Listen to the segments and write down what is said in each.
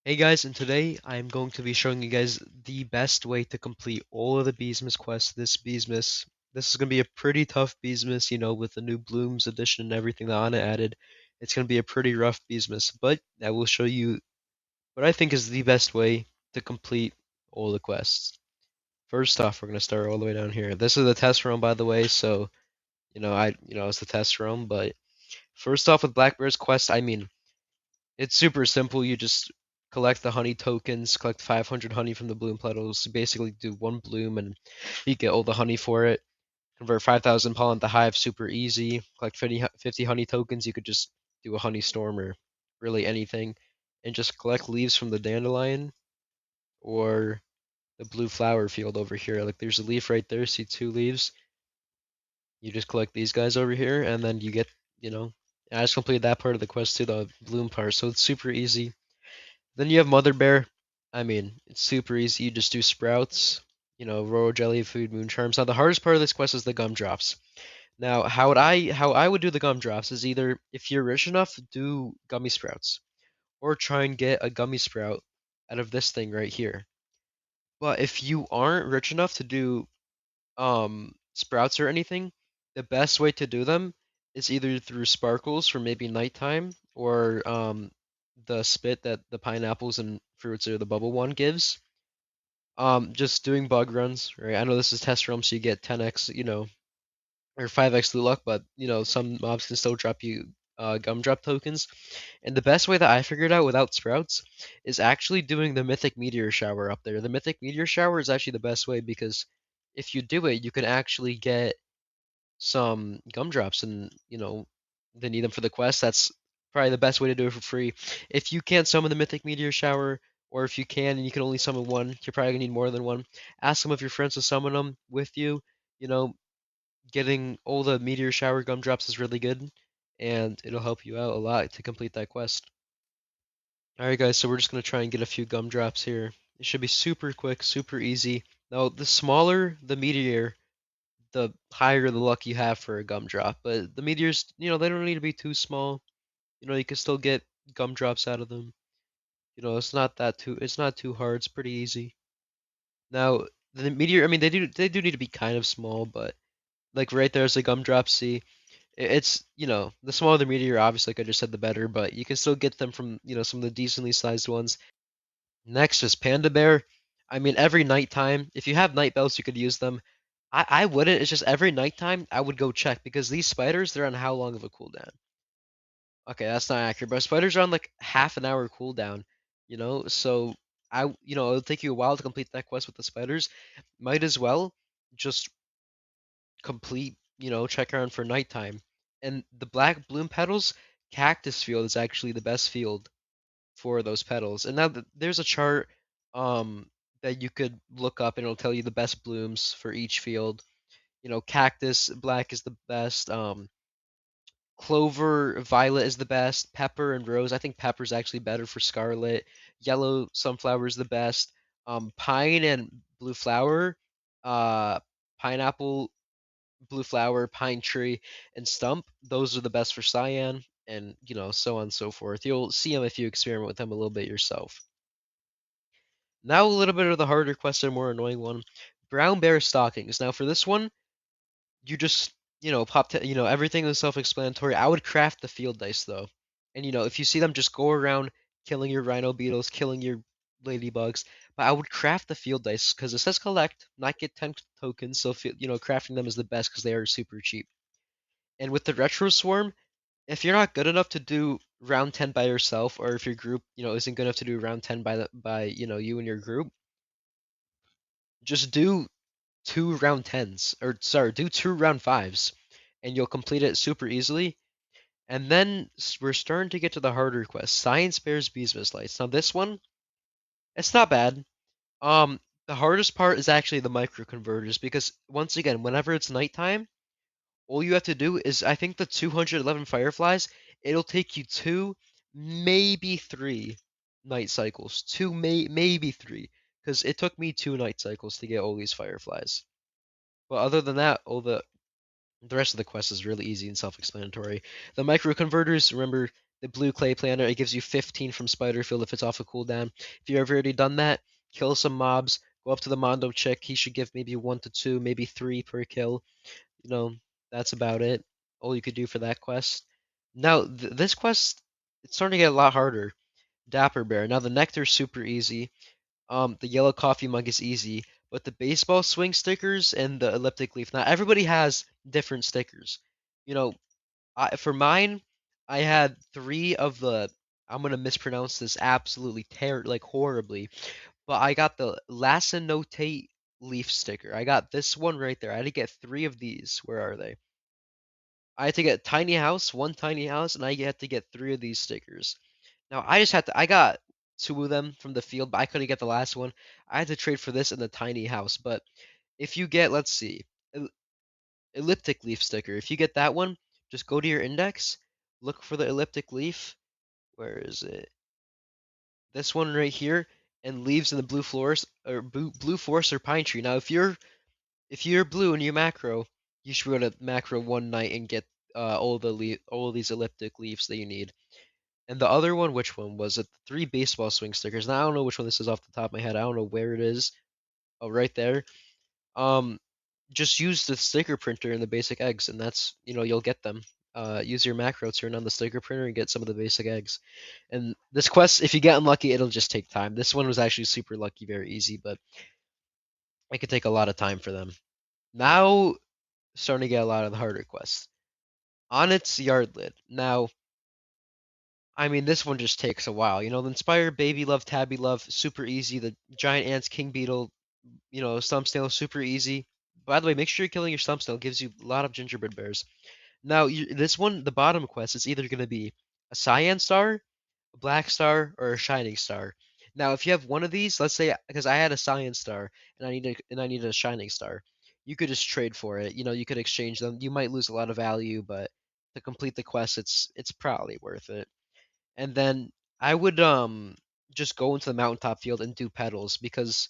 Hey guys, and today I'm going to be showing you guys the best way to complete all of the Beesmas quests. This is going to be a pretty tough Beesmas, with the new Blooms edition and everything that Anna added. It's going to be a pretty rough Beesmas, but I will show you what I think is the best way to complete all the quests. First off, we're going to start all the way down here. This is the test room, by the way, so, it's the test room, but first off with Black Bear's quest, it's super simple. You just collect the honey tokens, collect 500 honey from the bloom petals. You basically do one bloom and you get all the honey for it. Convert 5,000 pollen to hive, super easy. Collect 50 honey tokens. You could just do a honey storm or really anything. And just collect leaves from the dandelion or the blue flower field over here. Like there's a leaf right there. See two leaves? You just collect these guys over here and then you get, you know, I just completed that part of the quest too, the bloom part. So it's super easy. Then you have Mother Bear. It's super easy. You just do sprouts, royal jelly, food, moon charms. Now the hardest part of this quest is the gumdrops. Now, how I would do the gumdrops is either if you're rich enough, do gummy sprouts, or try and get a gummy sprout out of this thing right here. But if you aren't rich enough to do sprouts or anything, the best way to do them is either through sparkles for maybe nighttime or the spit that the pineapples and fruits or the bubble one gives. Just doing bug runs, right? I know this is test realm, so you get 10x, or 5x loot luck, but some mobs can still drop you gumdrop tokens. And the best way that I figured out without sprouts is actually doing the mythic meteor shower up there. The mythic meteor shower is actually the best way because if you do it, you can actually get some gumdrops and they need them for the quest. That's probably the best way to do it for free. If you can't summon the mythic meteor shower, or if you can and you can only summon one, you're probably gonna need more than one. Ask some of your friends to summon them with you. You know, getting all the meteor shower gumdrops is really good, and it'll help you out a lot to complete that quest. Alright guys, so we're just gonna try and get a few gumdrops here. It should be super quick, super easy. Now, the smaller the meteor, the higher the luck you have for a gumdrop. But the meteors, they don't need to be too small. You can still get gumdrops out of them. It's not too hard. It's pretty easy. Now, the meteor, they do need to be kind of small, but like right there's a gumdrop. See, it's the smaller the meteor, obviously, like I just said, the better. But you can still get them from some of the decently sized ones. Next is Panda Bear. Every nighttime, if you have night bells, you could use them. I wouldn't. It's just every nighttime I would go check because these spiders, they're on how long of a cooldown? Okay, that's not accurate, but spiders are on like half an hour cooldown, so it'll take you a while to complete that quest with the spiders. Might as well just complete, check around for nighttime. And the black bloom petals, cactus field is actually the best field for those petals. And now there's a chart that you could look up and it'll tell you the best blooms for each field. Cactus black is the best. Clover violet is the best. Pepper and rose. I think pepper's actually better for scarlet. Yellow sunflower is the best. Pine and blue flower. Uh, Pineapple, blue flower, pine tree, and stump. Those are the best for cyan, and so on and so forth. You'll see them if you experiment with them a little bit yourself. Now a little bit of the harder question, more annoying one. Brown bear stockings. Now for this one, you just everything is self-explanatory. I would craft the field dice though, and if you see them, just go around killing your rhino beetles, killing your ladybugs. But I would craft the field dice because it says collect, not get 10 tokens. So crafting them is the best because they are super cheap. And with the retro swarm, if you're not good enough to do round 10 by yourself, or if your group isn't good enough to do round 10 by you and your group, just do two round 10s, or sorry, do two round 5s, and you'll complete it super easily. And then we're starting to get to the harder quest, Science Bears Beesmas Lights. Now this one, it's not bad. The hardest part is actually the micro converters because once again, whenever it's nighttime, all you have to do is, I think, the 211 fireflies, it'll take you two, maybe three night cycles. Maybe three. Because it took me two night cycles to get all these fireflies. But other than that, the rest of the quest is really easy and self-explanatory. The micro converters, remember, the blue clay planter, it gives you 15 from Spider Field if it's off a cooldown. If you've already done that, kill some mobs, go up to the Mondo chick. He should give maybe 1 to 2, maybe 3 per kill. You know, that's about it. All you could do for that quest. Now, this quest, it's starting to get a lot harder. Dapper Bear. Now, the Nectar's super easy. The yellow coffee mug is easy, but the baseball swing stickers and the elliptic leaf. Now, everybody has different stickers. You know, for mine, I had three of the. I'm gonna mispronounce this absolutely like horribly, but I got the Lacinotate leaf sticker. I got this one right there. I had to get three of these. Where are they? I had to get tiny house, one tiny house, and I had to get three of these stickers. Now I just had to. I got two of them from the field, but I couldn't get the last one. I had to trade for this and the tiny house. But if you get, let's see, elliptic leaf sticker. If you get that one, just go to your index, look for the elliptic leaf. Where is it? This one right here, and leaves in the blue forest or blue forest or pine tree. Now, if you're blue and you macro, you should go to macro one night and get all of these elliptic leaves that you need. And the other one, which one was it? The three baseball swing stickers. Now I don't know which one this is off the top of my head. I don't know where it is. Oh, right there. Um, just use the sticker printer and the basic eggs, and that's you'll get them. Use your macro, turn on the sticker printer, and get some of the basic eggs. And this quest, if you get unlucky, it'll just take time. This one was actually super lucky, very easy, but it could take a lot of time for them. Now, starting to get a lot of the harder quests. On its yard lid. Now, I mean, this one just takes a while. The Inspire, Baby Love, Tabby Love, super easy. The Giant Ants, King Beetle, Stump Snail, super easy. By the way, make sure you're killing your Stump Snail. Gives you a lot of gingerbread bears. Now, this one, the bottom quest, is either going to be a Cyan Star, a Black Star, or a Shining Star. Now, if you have one of these, let's say, because I had a Cyan Star and I needed a Shining Star, you could just trade for it. You could exchange them. You might lose a lot of value, but to complete the quest, it's probably worth it. And then I would just go into the mountaintop field and do petals because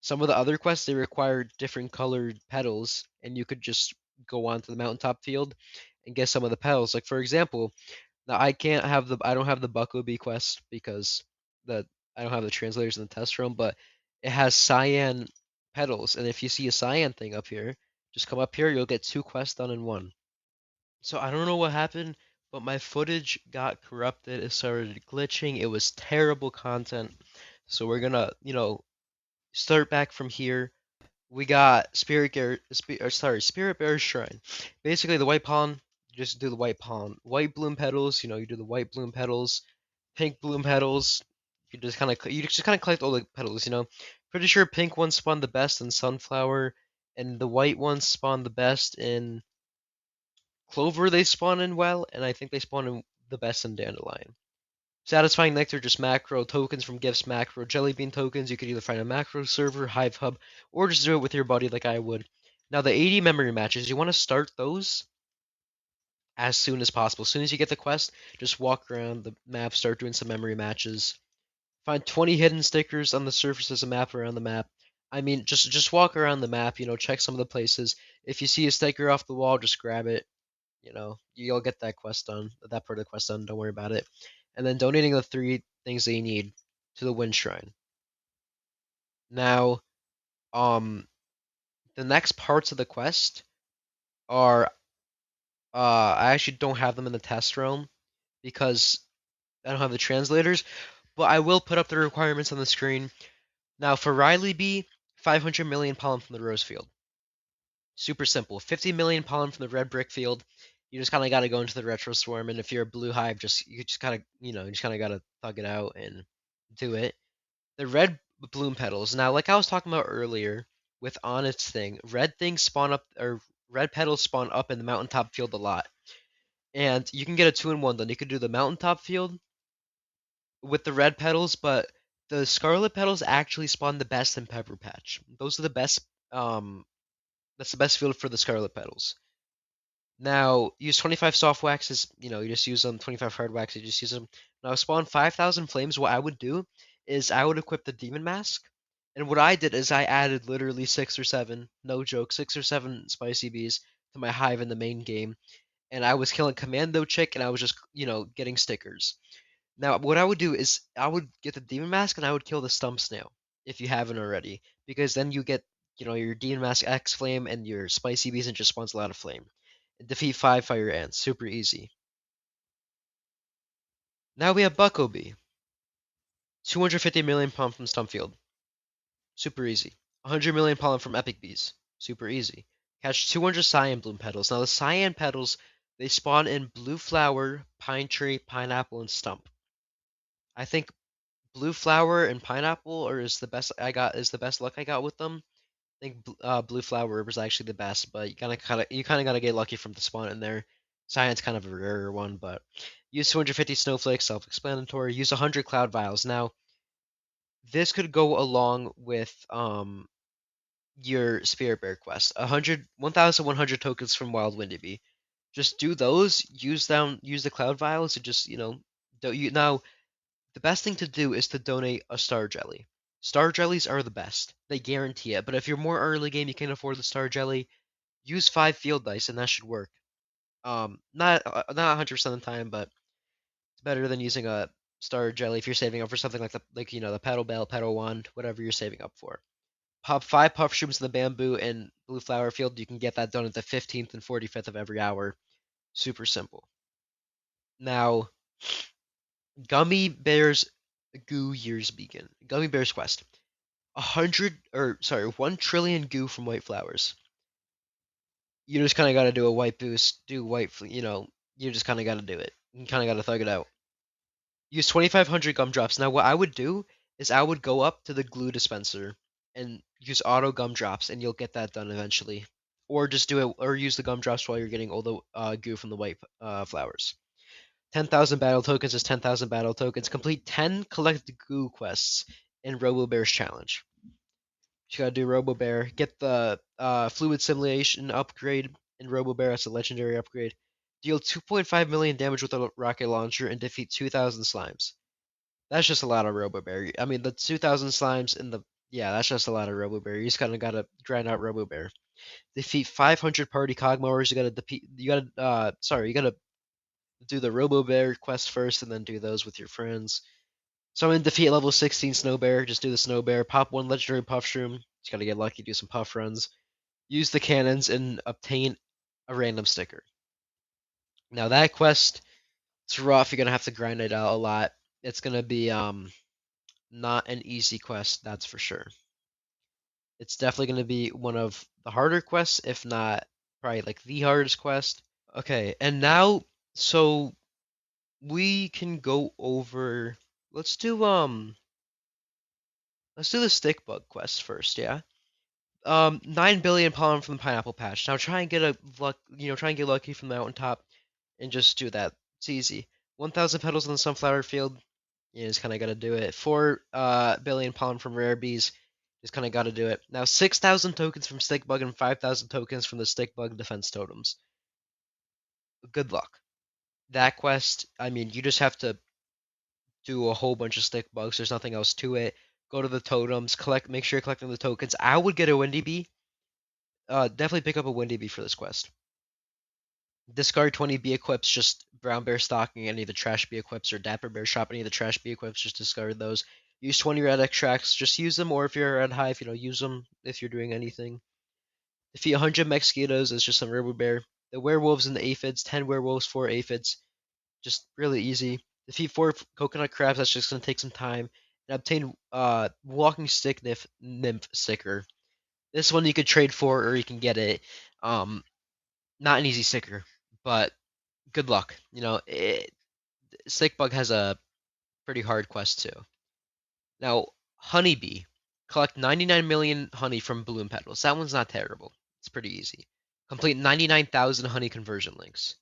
some of the other quests they require different colored petals, and you could just go onto the mountaintop field and get some of the petals. Like for example, now I don't have the Bucklebee quest because the I don't have the translators in the test room, but it has cyan petals, and if you see a cyan thing up here, just come up here, you'll get two quests done in one. So I don't know what happened, but my footage got corrupted. It started glitching. It was terrible content. So we're gonna, start back from here. We got Spirit Bear Shrine. Basically, the white pollen, you just do the white pollen. White bloom petals, you do the white bloom petals. Pink bloom petals, you just kind of collect all the petals. Pretty sure pink ones spawn the best in sunflower, and the white ones spawn the best in clover. They spawn in well, and I think they spawn in the best in dandelion. Satisfying nectar, just macro tokens from gifts, macro jelly bean tokens. You could either find a macro server, hive hub, or just do it with your buddy like I would. Now the 80 memory matches, you want to start those as soon as possible. As soon as you get the quest, just walk around the map, start doing some memory matches. Find 20 hidden stickers on the surfaces of map around the map. I mean, just walk around the map, check some of the places. If you see a sticker off the wall, just grab it. You'll get that quest done, that part of the quest done. Don't worry about it. And then donating the three things that you need to the Wind Shrine. Now, um, the next parts of the quest are, I actually don't have them in the test realm because I don't have the translators, but I will put up the requirements on the screen. Now, for Riley B, 500 million pollen from the rose field. Super simple. 50 million pollen from the red brick field. You just kind of got to go into the retro swarm, and if you're a blue hive, you just kind of got to thug it out and do it. The red bloom petals. Now, like I was talking about earlier with Onyx thing, red things spawn up or red petals spawn up in the mountaintop field a lot, and you can get a 2-in-1. Then you could do the mountaintop field with the red petals, but the scarlet petals actually spawn the best in Pepper Patch. Those are the best. That's the best field for the scarlet petals. Now, use 25 soft waxes. You just use them. 25 hard waxes. You just use them. Now, spawn 5,000 flames. What I would do is I would equip the demon mask. And what I did is I added literally 6 or 7, no joke, 6 or 7 spicy bees to my hive in the main game. and I was killing Commando Chick, and I was just getting stickers. Now, what I would do is I would get the Demon Mask, and I would kill the Stump Snail if you haven't already, because then you get your Demon Mask X Flame and your Spicy Beast, and just spawns a lot of flame. And defeat 5 fire ants, super easy. Now we have Bucko Bee, 250 million palm from Stumpfield, super easy. 100 million pollen from Epic Bees, super easy. Catch 200 Cyan Bloom petals. Now the Cyan petals, they spawn in Blue Flower, Pine Tree, Pineapple, and Stump. I think Blue Flower and Pineapple or is the best luck I got with them. I think Blue Flower was actually the best, but you kind of gotta get lucky from the spawn in there. Cyan's kind of a rarer one, but use 250 snowflakes, self-explanatory. Use 100 cloud vials. Now this could go along with your Spirit Bear quest. 1,100 tokens from Wild Windy. Just do those. Use the Cloud Vials to just do you now. The best thing to do is to donate a Star Jelly. Star Jellies are the best. They guarantee it. But if you're more early game, you can't afford the Star Jelly. Use 5 field dice, and that should work. Not 100% of the time, but it's better than using a Star Jelly if you're saving up for something like the Petal Bell, Petal Wand, whatever you're saving up for. Pop 5 puff shrooms in the bamboo and blue flower field. You can get that done at the 15th and 45th of every hour. Super simple. Now, Gummy Bears Goo Years Beacon. Gummy Bears Quest. 1 trillion goo from white flowers. You just kind of got to do a white boost, do you just kind of got to do it. You kind of got to thug it out. Use 2,500 gumdrops. Now, what I would do is I would go up to the glue dispenser and use auto gumdrops, and you'll get that done eventually. Or just do it, or use the gumdrops while you're getting all the goo from the white flowers. 10,000 battle tokens is 10,000 battle tokens. Complete 10 collect goo quests in Robo Bear's challenge. You gotta do Robo Bear. Get the fluid simulation upgrade in Robo Bear. That's a legendary upgrade. Deal 2.5 million damage with a rocket launcher and defeat 2,000 slimes. That's just a lot of Robo Bear. I mean, the 2,000 slimes in the that's just a lot of Robo Bear. You just kind of gotta grind out Robo Bear. Defeat 500 party cogmores. You gotta defeat. You gotta do the Robo Bear quest first, and then do those with your friends. So I'm in defeat level 16 Snow Bear. Just do the Snow Bear. Pop 1 legendary Puff Shroom. Just gotta get lucky. Do some puff runs. Use the cannons and obtain a random sticker. Now that quest, it's rough. You're gonna have to grind it out a lot. It's gonna be not an easy quest, that's for sure. It's definitely gonna be one of the harder quests, if not probably like the hardest quest. Okay, and now so we can go over. Let's do let's do the stick bug quest first, yeah. 9 billion pollen from the pineapple patch. Now try and get a luck, try and get lucky from the mountaintop, and just do that. It's easy. 1,000 petals in the sunflower field. You just kind of got to do it. 4 billion pollen from rare bees. Just kind of got to do it. Now 6,000 tokens from stick bug and 5,000 tokens from the stick bug defense totems. Good luck. That quest, I mean, you just have to do a whole bunch of stick bugs. There's nothing else to it. Go to the totems, make sure you're collecting the tokens. I would get a windy bee. Definitely pick up a windy bee for this quest. Discard 20 bee equips, just brown bear stocking any of the trash bee equips, or dapper bear shop any of the trash bee equips, just discard those. Use 20 red extracts, just use them, or if you're at hive, use them if you're doing anything. Defeat 100 mosquitoes is just some river bear. The werewolves and the aphids, 10 werewolves, 4 aphids, just really easy. Defeat 4 coconut crabs, that's just gonna take some time. And obtain walking stick nymph sticker. This one you could trade for, or you can get it. Not an easy sticker, but good luck. Stickbug has a pretty hard quest too. Now, Honeybee. Collect 99 million honey from balloon petals. That one's not terrible. It's pretty easy. Complete 99,000 honey conversion links.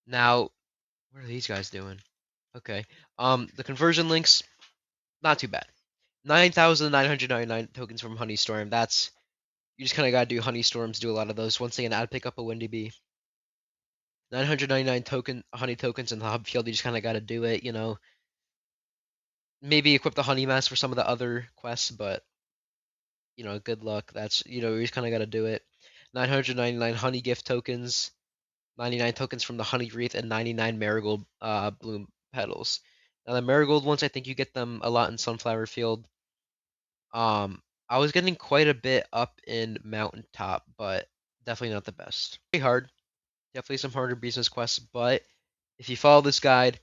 Now, what are these guys doing? Okay. The conversion links, not too bad. 9,999 tokens from Honey Storm. That's you just kind of gotta do Honey Storms. Do a lot of those. Once again, I'd pick up a Windy Bee. 999 honey tokens in the hub field. You just kind of gotta do it. Maybe equip the honey mask for some of the other quests, but good luck. That's you just kind of got to do it. 999 honey gift tokens. 99 tokens from the honey wreath, and 99 marigold bloom petals. Now the marigold ones, I think you get them a lot in Sunflower Field. I was getting quite a bit up in Mountaintop, but definitely not the best. Pretty hard. Definitely some harder business quests, but if you follow this guide,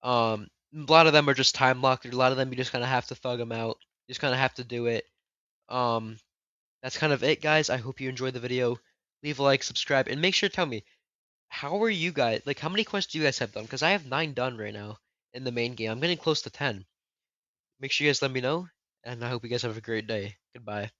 a lot of them are just time locked. A lot of them you just kind of have to thug them out. You just kind of have to do it. Um, that's kind of it, guys. I hope you enjoyed the video. Leave a like, subscribe, and make sure to tell me, how are you guys? Like, how many quests do you guys have done? Because I have 9 done right now in the main game. I'm getting close to 10. Make sure you guys let me know, and I hope you guys have a great day. Goodbye.